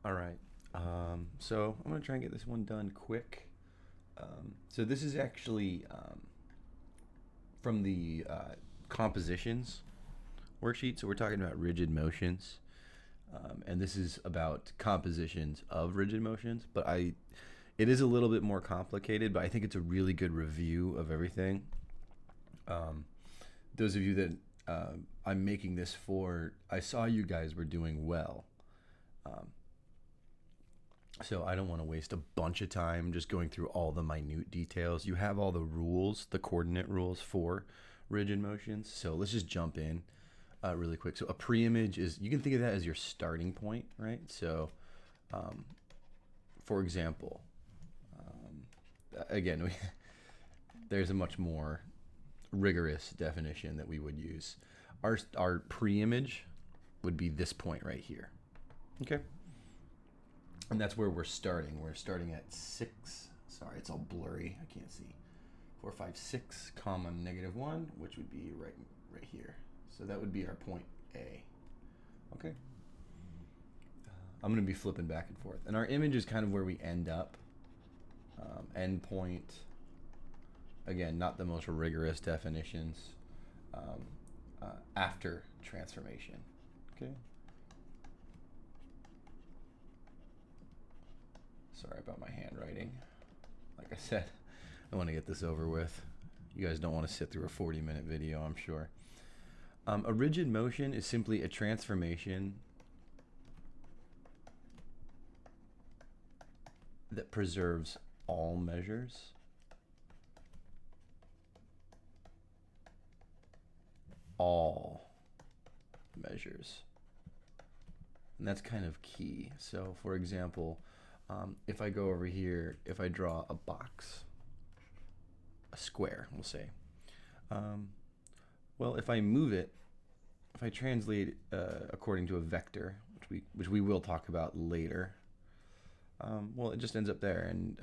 All right. So I'm gonna try and get this one done quick. So this is actually from the compositions worksheet. So we're talking about rigid motions, and this is about compositions of rigid motions. But it is a little bit more complicated. But I think it's a really good review of everything. Um, those of you that I'm making this for, I saw you guys were doing well. Um, So I don't want to waste a bunch of time just going through all the minute details. You have all the rules, the coordinate rules for rigid motions. So let's just jump in really quick. So a pre-image is, you can think of that as your starting point, right? So um, for example, again, there's a much more rigorous definition that we would use. Our pre-image would be this point right here. Okay. And that's where we're starting. We're starting at 6. Sorry, it's all blurry. I can't see. 4, 5, 6, comma, -1, which would be right here. So that would be our point A. Okay. I'm going to be flipping back and forth. And our image is kind of where we end up. End point. Again, not the most rigorous definitions. After transformation. Okay. Sorry about my handwriting. Like I said, I want to get this over with. You guys don't want to sit through a 40-minute video, I'm sure. A rigid motion is simply a transformation that preserves all measures. All measures. And that's kind of key. So, for example, if I go over here, if I draw a box, a square, we'll say. Well, if I move it, if I translate according to a vector, which we will talk about later, well, it just ends up there. And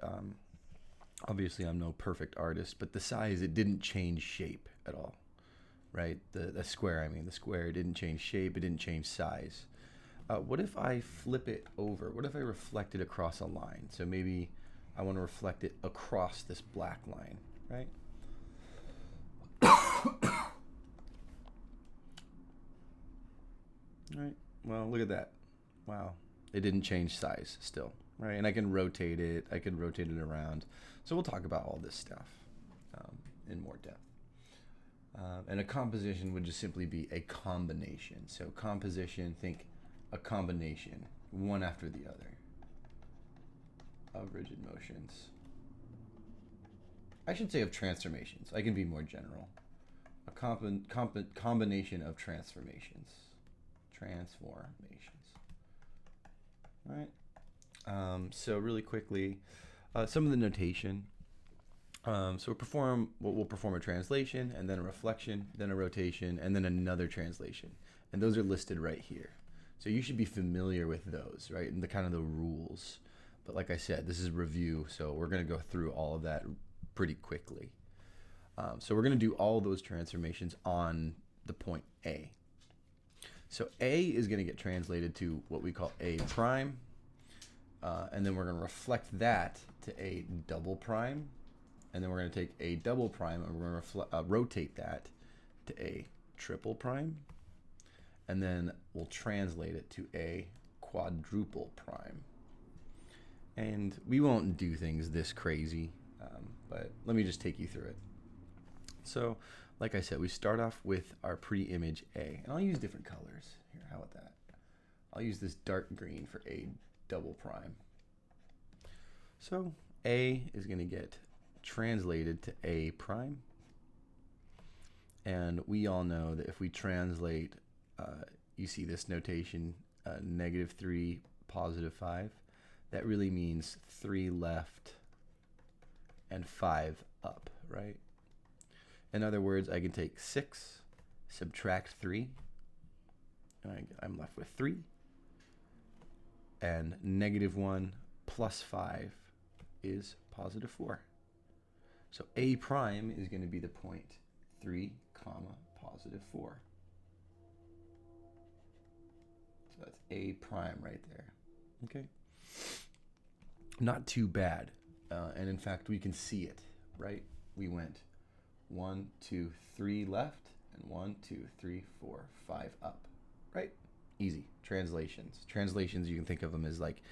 obviously, I'm no perfect artist, but the size, it didn't change shape at all, right? The square, I mean, the square didn't change shape, it didn't change size. What if I flip it over? What if I reflect it across a line? So maybe I want to reflect it across this black line, right? Right. Well, look at that. Wow. It didn't change size still, right? And I can rotate it. I can rotate it around. So we'll talk about all this stuff in more depth. And a composition would just simply be a combination. So composition, think a combination, one after the other, of rigid motions. I should say of transformations. I can be more general. A combination of transformations. Transformations. All right. So really quickly, some of the notation. So we'll perform a translation, and then a reflection, then a rotation, and then another translation. And those are listed right here. So you should be familiar with those, right? And the kind of the rules. But like I said, this is review, so we're going to go through all of that pretty quickly. So we're going to do all those transformations on the point A. So A is going to get translated to what we call A prime, and then we're going to reflect that to A double prime, and then we're going to take A double prime and we're going to rotate that to A triple prime, and then we'll translate it to A quadruple prime. And we won't do things this crazy, but let me just take you through it. So, like I said, we start off with our pre-image A, and I'll use different colors. Here, how about that? I'll use this dark green for A double prime. So A is going to get translated to A prime, and we all know that if we translate, you see this notation, -3, +5. That really means 3 left and 5 up, right? In other words, I can take 6, subtract 3, and I'm left with 3, and -1 plus 5 is +4. So A prime is going to be the point 3, +4. So that's A prime right there. Okay. Not too bad. And in fact, we can see it, right? We went 1, 2, 3 left, and 1, 2, 3, 4, 5 up, right? Easy. Translations, you can think of them as like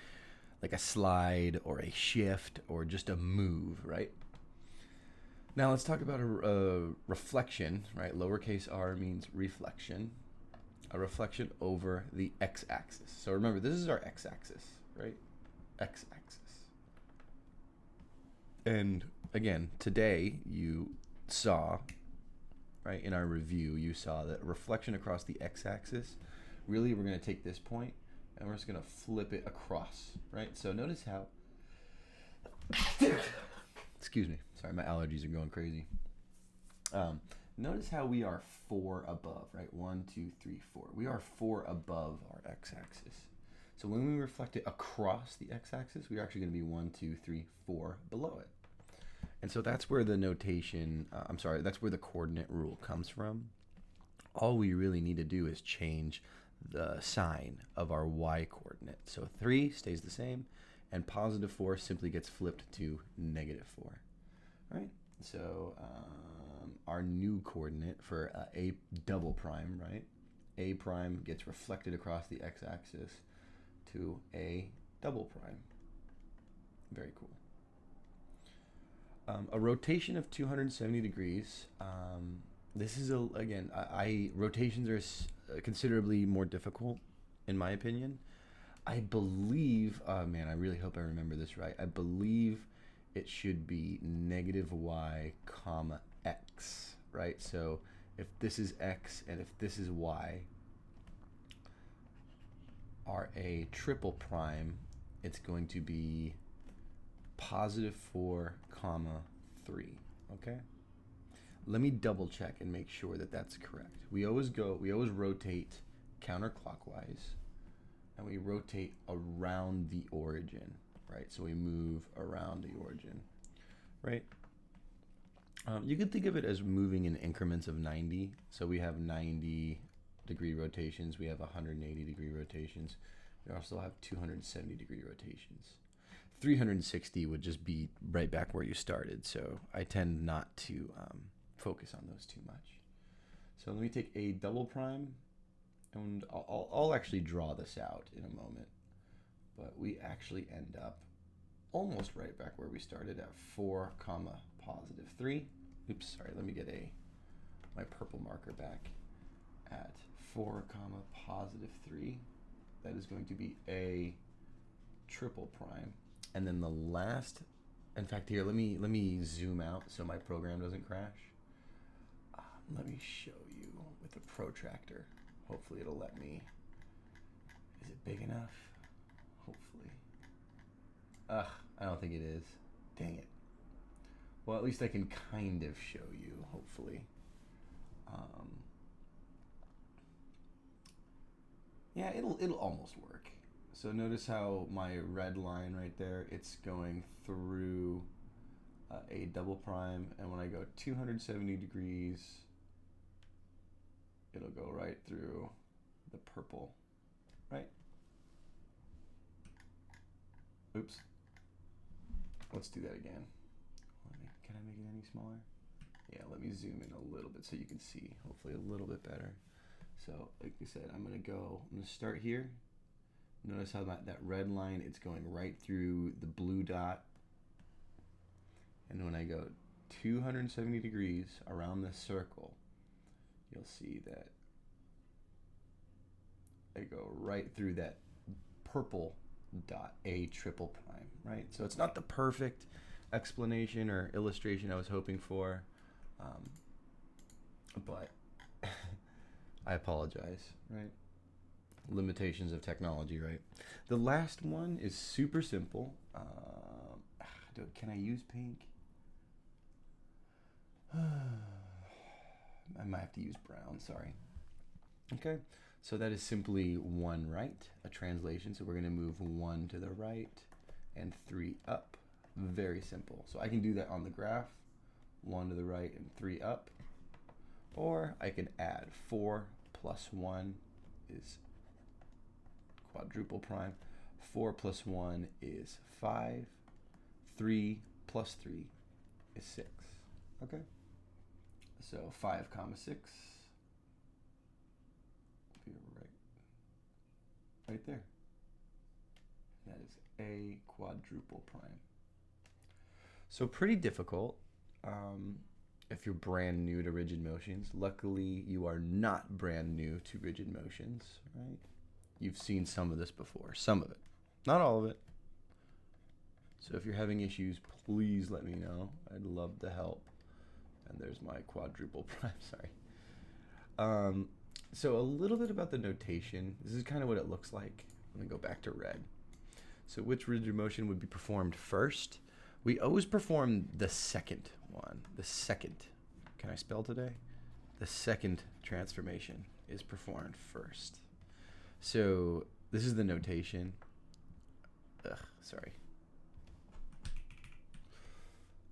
a slide or a shift or just a move, right? Now let's talk about a reflection, right? Lowercase r means reflection. A reflection over the x-axis. So remember, this is our x-axis, right? X-axis. And again, today you saw, right, in our review, you saw that reflection across the x-axis, really we're going to take this point and we're just going to flip it across, right? So notice how, excuse me, sorry, my allergies are going crazy. Notice how we are 4 above, right? 1, 2, 3, 4. We are 4 above our x-axis. So when we reflect it across the x-axis, we're actually going to be 1, 2, 3, 4 below it. And so that's where the notation, that's where the coordinate rule comes from. All we really need to do is change the sign of our y coordinate. So 3 stays the same, and positive 4 simply gets flipped to negative 4. All right? So our new coordinate for a double prime, right? A prime gets reflected across the x-axis to a double prime. Very cool. A rotation of 270 degrees. This is, again, rotations are considerably more difficult, in my opinion. I believe, man, I really hope I remember this right. I believe it should be negative y comma x, right? So if this is x and if this is y, are a triple prime, it's going to be positive 4 comma 3, okay? Let me double check and make sure that that's correct. We always rotate counterclockwise, and we rotate around the origin, right? So we move around the origin, right? You could think of it as moving in increments of 90. So we have 90-degree rotations. We have 180-degree rotations. We also have 270-degree rotations. 360 would just be right back where you started. So I tend not to focus on those too much. So let me take a double prime, and I'll actually draw this out in a moment. But we actually end up almost right back where we started at 4 comma positive 3. Oops, sorry, let me get my purple marker back at 4 comma positive 3. That is going to be a triple prime. And then the last, in fact, here, let me zoom out so my program doesn't crash. Let me show you with the protractor. Hopefully it'll let me. Is it big enough? Hopefully. I don't think it is. Dang it. Well, at least I can kind of show you, hopefully. Yeah, it'll almost work. So notice how my red line right there, it's going through a double prime, and when I go 270 degrees, it'll go right through the purple, right? Oops. Let's do that again. Can I make it any smaller? Yeah, let me zoom in a little bit so you can see, hopefully a little bit better. So, like I said, I'm gonna start here. Notice how that red line, it's going right through the blue dot. And when I go 270 degrees around this circle, you'll see that I go right through that purple dot, a triple prime, right? So it's not the perfect explanation or illustration I was hoping for, but I apologize, right? Limitations of technology, right? The last one is super simple. Can I use pink? I might have to use brown, sorry. Okay, so that is simply 1 right, a translation. So we're going to move 1 to the right and 3 up. Very simple. So I can do that on the graph, 1 to the right and 3 up. Or I can add 4 plus 1 is quadruple prime. 4 plus 1 is 5. 3 plus 3 is 6. Okay. So 5 comma 6. Right there. That is a quadruple prime. So pretty difficult if you're brand new to rigid motions. Luckily, you are not brand new to rigid motions, right? You've seen some of this before, some of it, not all of it. So if you're having issues, please let me know. I'd love to help. And there's my quadruple prime, sorry. So a little bit about the notation. This is kind of what it looks like. Let me go back to red. So which rigid motion would be performed first? We always perform the second one. The second. Can I spell today? The second transformation is performed first. So this is the notation. Sorry.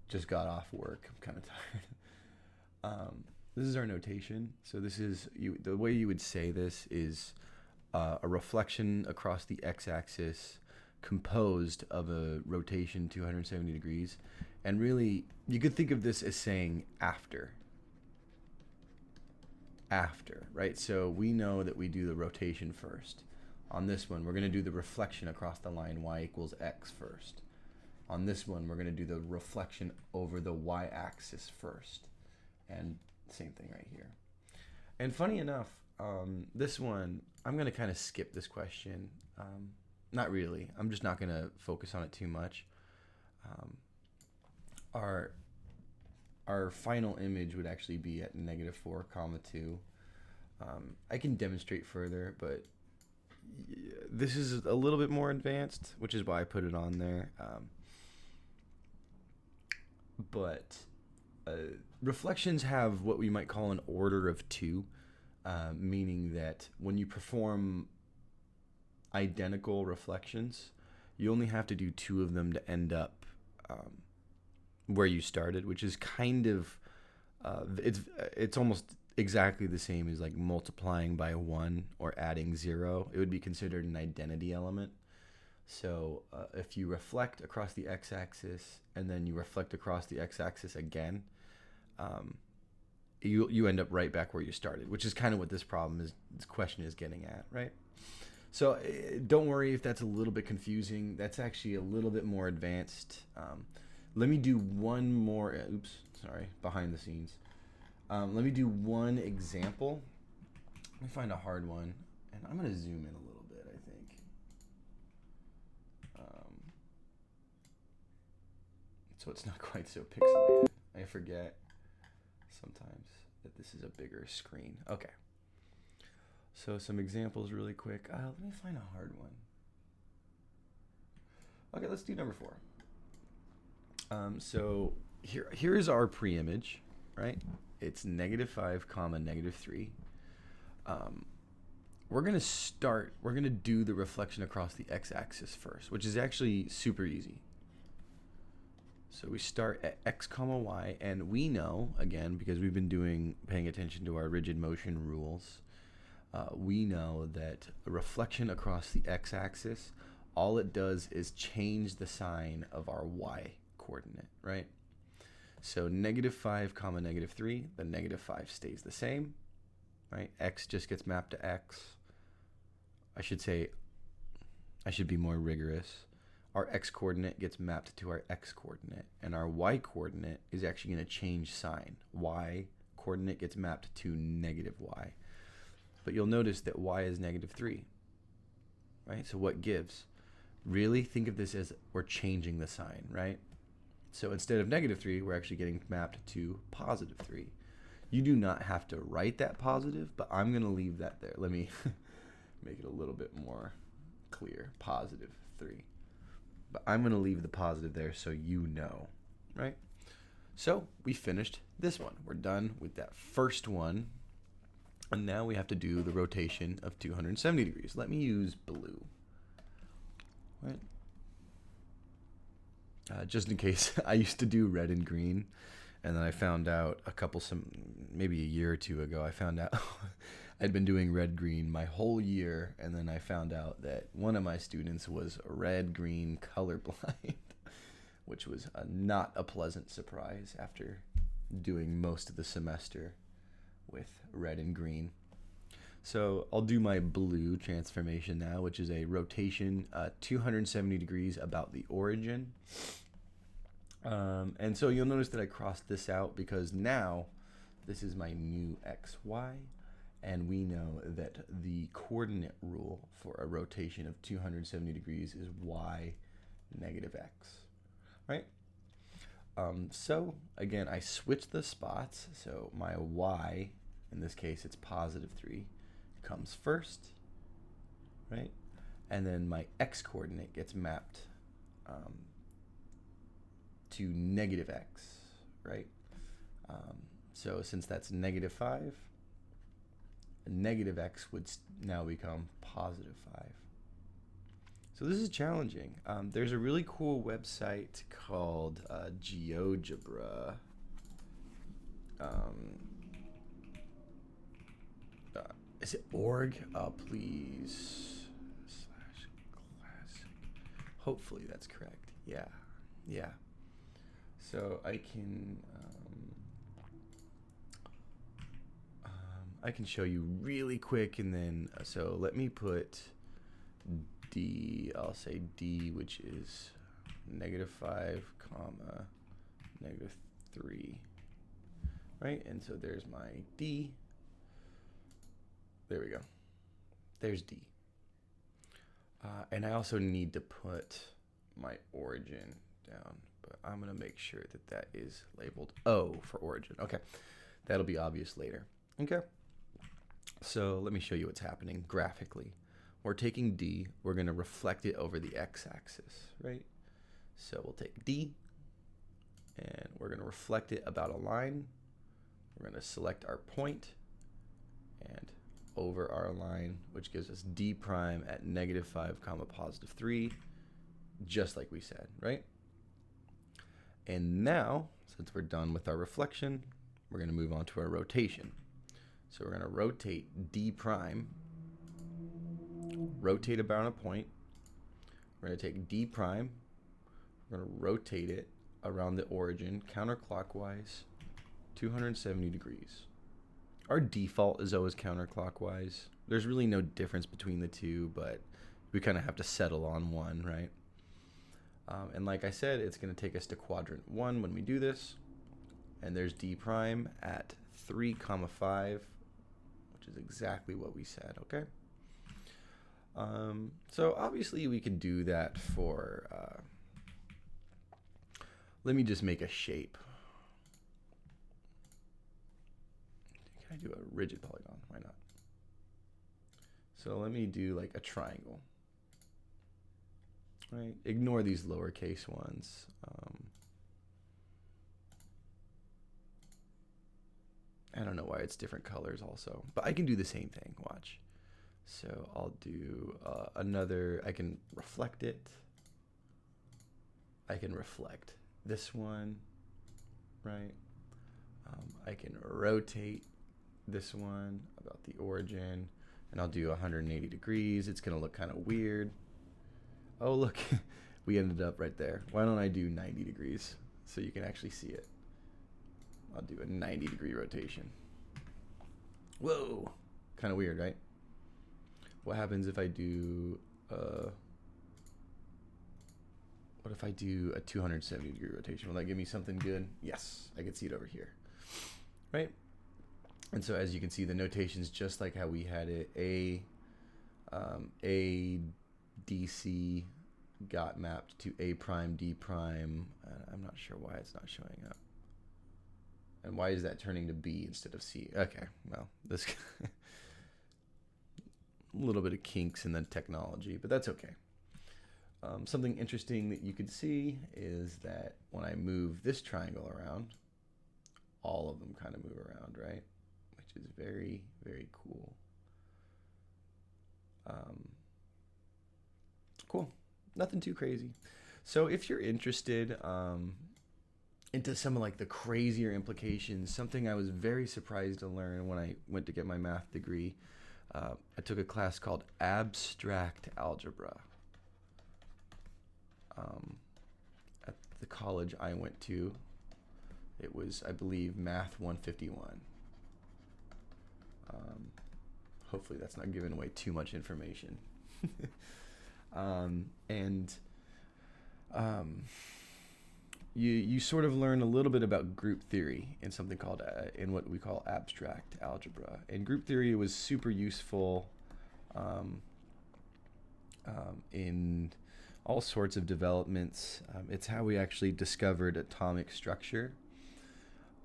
Just got off work. I'm kind of tired. This is our notation. So this is the way you would say this is a reflection across the x-axis composed of a rotation 270 degrees. And really, you could think of this as saying after. After, right? So we know that we do the rotation first. On this one, we're going to do the reflection across the line y equals x first. On this one, we're going to do the reflection over the y-axis first. And same thing right here. And funny enough, this one, I'm going to kind of skip this question. Not really. I'm just not going to focus on it too much. Our final image would actually be at -4, 2. I can demonstrate further, but this is a little bit more advanced, which is why I put it on there. But reflections have what we might call an order of 2, meaning that when you perform identical reflections, you only have to do 2 of them to end up where you started, which is kind of it's almost exactly the same as like multiplying by 1 or adding 0. It would be considered an identity element. So if you reflect across the x-axis and then you reflect across the x-axis again, you end up right back where you started, which is kind of what this question is getting at, right? So don't worry if that's a little bit confusing. That's actually a little bit more advanced. Let me do one more. Oops, sorry, behind the scenes. Let me do one example. Let me find a hard one, and I'm gonna zoom in a little bit, I think. So it's not quite so pixelated. I forget sometimes that this is a bigger screen. Okay. So some examples really quick. Let me find a hard one. Okay, let's do number 4. So here's our pre-image, right? It's -5, -3. We're gonna do the reflection across the x-axis first, which is actually super easy. So we start at x, y, and we know, again, because we've been paying attention to our rigid motion rules, we know that a reflection across the x-axis, all it does is change the sign of our y coordinate, right? So -5, -3, the -5 stays the same, right? X just gets mapped to x. I should be more rigorous. Our x coordinate gets mapped to our x coordinate, and our y coordinate is actually going to change sign. Y coordinate gets mapped to -y. But you'll notice that y is -3, right? So what gives? Really think of this as we're changing the sign, right? So instead of -3, we're actually getting mapped to +3. You do not have to write that positive, but I'm going to leave that there. Let me make it a little bit more clear. +3. But I'm going to leave the positive there so you know, right? So we finished this one. We're done with that first one. And now we have to do the rotation of 270 degrees. Let me use blue. Right? Just in case, I used to do red and green, and then I found out maybe a year or 2 ago, I found out I'd been doing red-green my whole year, and then I found out that one of my students was red-green colorblind, which was not a pleasant surprise after doing most of the semester with red and green. So I'll do my blue transformation now, which is a rotation 270 degrees about the origin. And so you'll notice that I crossed this out because now this is my new XY, and we know that the coordinate rule for a rotation of 270 degrees is y negative x, right? So again, I switch the spots, so my y, in this case it's positive 3, comes first, right? And then my x coordinate gets mapped to negative x, right? So since that's negative 5, negative x would now become positive 5. So this is challenging. There's a really cool website called GeoGebra. Is it org? Please. /classic. Hopefully that's correct. Yeah. So I can show you really quick, and then so let me put D. I'll say D, which is -5, -3, right? And so there's my D. There we go. There's D. And I also need to put my origin down, but I'm going to make sure that that is labeled O for origin. Okay, that'll be obvious later. Okay, so let me show you what's happening graphically. We're taking D, we're going to reflect it over the x-axis, right? So we'll take D, and we're going to reflect it about a line. We're going to select our point, and over our line, which gives us D prime at -5, +3, just like we said, right? And now, since we're done with our reflection, we're going to move on to our rotation. So we're going to rotate D prime, rotate about a point. We're going to take D prime, we're going to rotate it around the origin counterclockwise 270 degrees. Our default is always counterclockwise. There's really no difference between the two, but we kind of have to settle on one, right? And like I said, it's going to take us to quadrant 1 when we do this. And there's D prime at 3, 5, which is exactly what we said, okay? So obviously we can do that for, let me just make a shape. Can I do a rigid polygon? Why not? So let me do like a triangle. Right? Ignore these lowercase ones. I don't know why it's different colors also, but I can do the same thing. Watch. So I'll do another. I can reflect it. I can reflect this one, right? I can rotate this one about the origin, and I'll do 180 degrees. It's gonna look kind of weird. Oh, look, we ended up right there. Why don't I do 90 degrees so you can actually see it? I'll do a 90-degree rotation. Whoa, kind of weird, right? What happens if I do, what if I do a 270-degree rotation? Will that give me something good? Yes, I can see it over here, right? And so as you can see, the notation's just like how we had it. A, DC got mapped to A prime, D prime. I'm not sure why it's not showing up. And why is that turning to B instead of C? Okay, well, this a little bit of kinks in the technology, but that's okay. Something interesting that you could see is that when I move this triangle around, all of them kind of move around, right? Which is very, very cool. Cool. Nothing too crazy. So if you're interested, into some of like the crazier implications. Something I was very surprised to learn when I went to get my math degree. I took a class called abstract algebra. At the college I went to, it was, I believe, Math 151. Hopefully that's not giving away too much information. And you sort of learn a little bit about group theory in something called in what we call abstract algebra. And group theory was super useful in all sorts of developments. It's how we actually discovered atomic structure.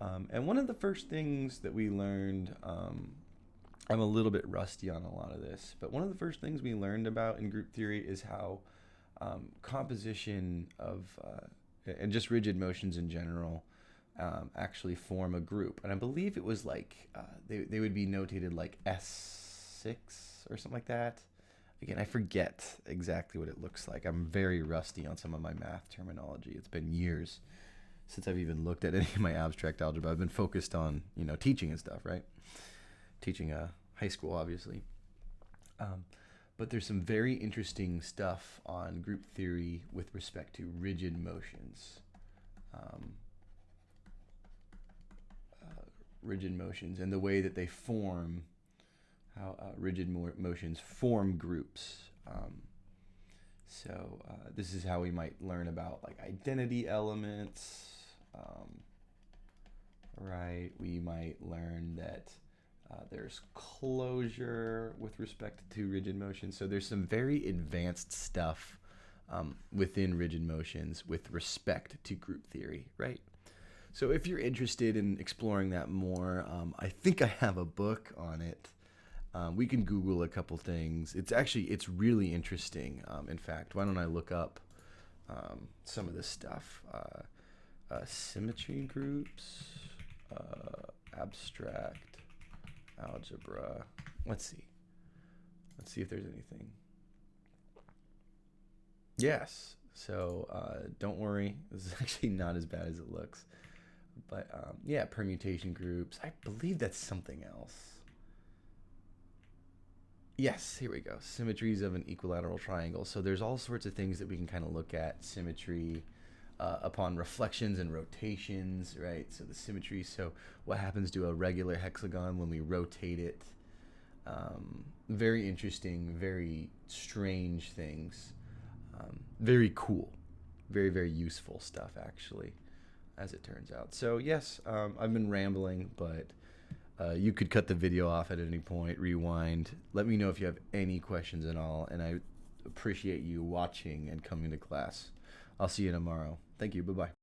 And one of the first things that we learned, I'm a little bit rusty on a lot of this, but one of the first things we learned about in group theory is how composition of and just rigid motions in general actually form a group. And I believe it was like they would be notated like S6 or something like that. Again, I forget exactly what it looks like. I'm very rusty on some of my math terminology. It's been years since I've even looked at any of my abstract algebra. I've been focused on, teaching and stuff, right? Teaching high school, obviously. But there's some very interesting stuff on group theory with respect to rigid motions. Rigid motions and the way that they form, how rigid motions form groups. So this is how we might learn about like identity elements, right? We might learn that there's closure with respect to rigid motions. So there's some very advanced stuff within rigid motions with respect to group theory, right? So if you're interested in exploring that more, I think I have a book on it. We can Google a couple things. It's really interesting. In fact, why don't I look up some of this stuff? Symmetry groups, abstract algebra. Let's see if there's anything. Yes. So don't worry. This is actually not as bad as it looks. But yeah, permutation groups. I believe that's something else. Yes, here we go. Symmetries of an equilateral triangle. So there's all sorts of things that we can kind of look at. Symmetry upon reflections and rotations, right? So the symmetry. So what happens to a regular hexagon when we rotate it? Very interesting, very strange things. Very cool. Very, very useful stuff, actually, as it turns out. So yes, I've been rambling, but you could cut the video off at any point, rewind. Let me know if you have any questions at all, and I appreciate you watching and coming to class. I'll see you tomorrow. Thank you. Bye-bye.